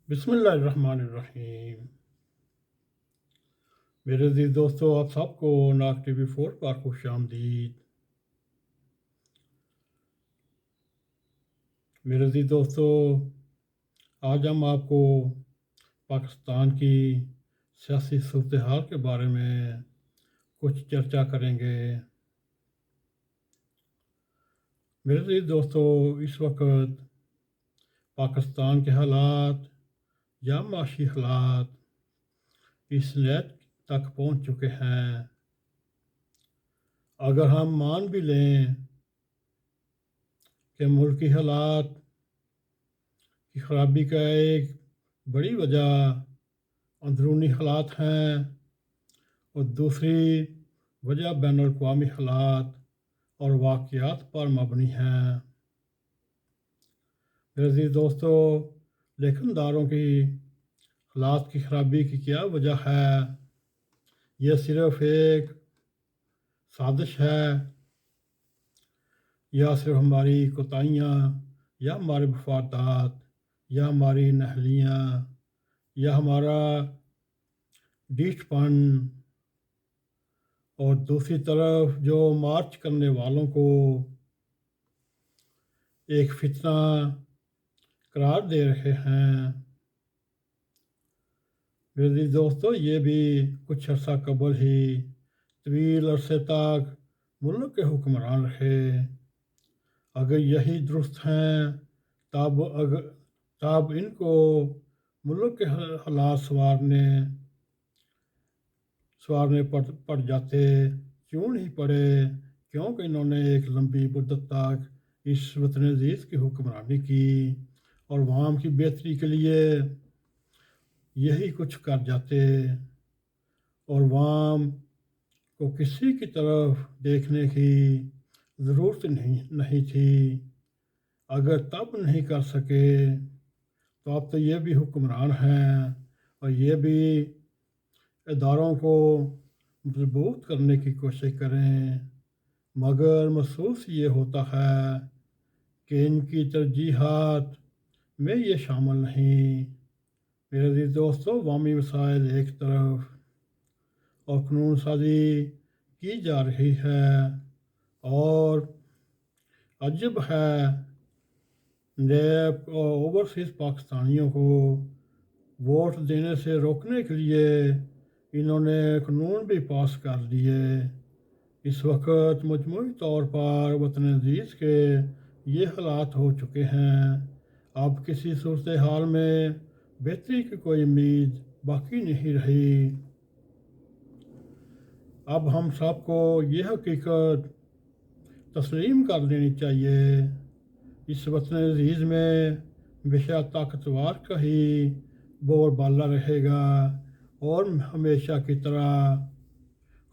بسم اللہ الرحمن الرحیم۔ میرے عزیز دوستو، آپ سب کو ناگ ٹی وی 4 پر خوش آمدید۔ میرے عزیز دوستو، آج ہم آپ کو پاکستان کی سیاسی صورتحال کے بارے میں کچھ چرچا کریں گے۔ میرے عزیز دوستو، اس وقت پاکستان کے حالات یا معاشی حالات اس نیت تک پہنچ چکے ہیں، اگر ہم مان بھی لیں کہ ملکی حالات کی خرابی کا ایک بڑی وجہ اندرونی حالات ہیں اور دوسری وجہ بین الاقوامی حالات اور واقعات پر مبنی ہیں۔ میرے عزیز دوستو، لیکن داروں کی حالات کی خرابی کی کیا وجہ ہے؟ یہ صرف ایک سازش ہے یا صرف ہماری کوتاہیاں یا ہمارے مفادات یا ہماری نہلیاں یا ہمارا ڈیٹ پن، اور دوسری طرف جو مارچ کرنے والوں کو ایک فتنہ قرار دے رہے ہیں؟ میرے عزیز دوستو، یہ بھی کچھ عرصہ قبل ہی طویل عرصے تک ملک کے حکمران رہے۔ اگر یہی درست ہیں تب ان کو ملک کے حالات سوارنے پڑ جاتے، کیوں نہیں پڑے؟ کیونکہ انہوں نے ایک لمبی مدت تک اس وطن عزیز کی حکمرانی کی اور عوام کی بہتری کے لیے یہی کچھ کر جاتے، اور عوام کو کسی کی طرف دیکھنے کی ضرورت نہیں تھی۔ اگر تب نہیں کر سکے تو اب تو یہ بھی حکمران ہیں اور یہ بھی اداروں کو مضبوط کرنے کی کوشش کریں، مگر محسوس یہ ہوتا ہے کہ ان کی ترجیحات میں یہ شامل نہیں۔ میرے عزیز دوستو، عوامی مسائل ایک طرف اور قانون سازی کی جا رہی ہے، اور عجب ہے نیب اور اوورسیز پاکستانیوں کو ووٹ دینے سے روکنے کے لیے انہوں نے قانون بھی پاس کر دیے۔ اس وقت مجموعی طور پر وطن عزیز کے یہ حالات ہو چکے ہیں، اب کسی صورتحال میں بہتری کی کوئی امید باقی نہیں رہی۔ اب ہم سب کو یہ حقیقت تسلیم کر لینی چاہیے، اس وطن عزیز میں ہمیشہ طاقتور کا ہی بول بالا رہے گا اور ہمیشہ کی طرح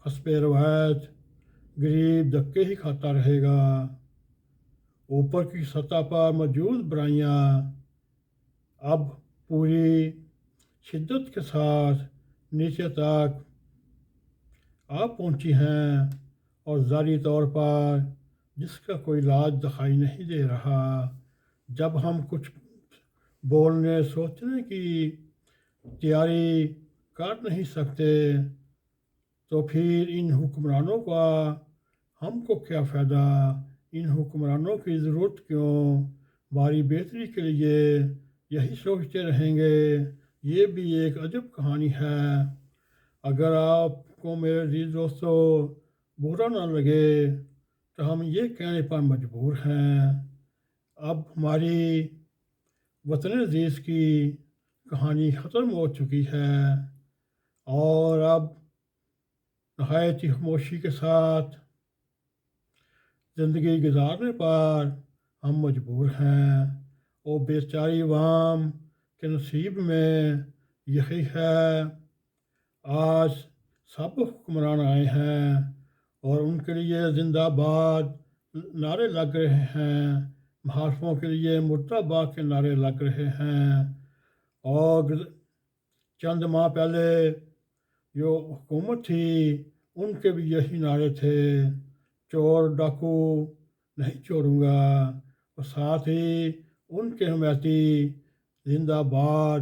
حسب روایت غریب دھکے ہی کھاتا رہے گا۔ اوپر کی سطح پر موجود برائیاں اب پوری شدت کے ساتھ نیچے تک آ پہنچی ہیں، اور ظاہری طور پر جس کا کوئی علاج دکھائی نہیں دے رہا۔ جب ہم کچھ بولنے سوچنے کی تیاری کر نہیں سکتے تو پھر ان حکمرانوں کا ہم کو کیا فائدہ؟ ان حکمرانوں کی ضرورت کیوں؟ ہماری بہتری کے لیے یہی سوچتے رہیں گے۔ یہ بھی ایک عجب کہانی ہے۔ اگر آپ کو میرے عزیز دوستو برا نہ لگے تو ہم یہ کہنے پر مجبور ہیں، اب ہماری وطن عزیز کی کہانی ختم ہو چکی ہے، اور اب نہایت ہی خاموشی کے ساتھ زندگی گزارنے پر ہم مجبور ہیں، اور بیچاری عوام کے نصیب میں یہی ہے۔ آج سب حکمران آئے ہیں اور ان کے لیے زندہ باد نعرے لگ رہے ہیں، مخالفوں کے لیے مرد آباد کے نعرے لگ رہے ہیں، اور چند ماہ پہلے جو حکومت تھی ان کے بھی یہی نعرے تھے، چور ڈاکو نہیں چھوڑوں گا، اور ساتھ ہی ان کے حمایتی زندہ باد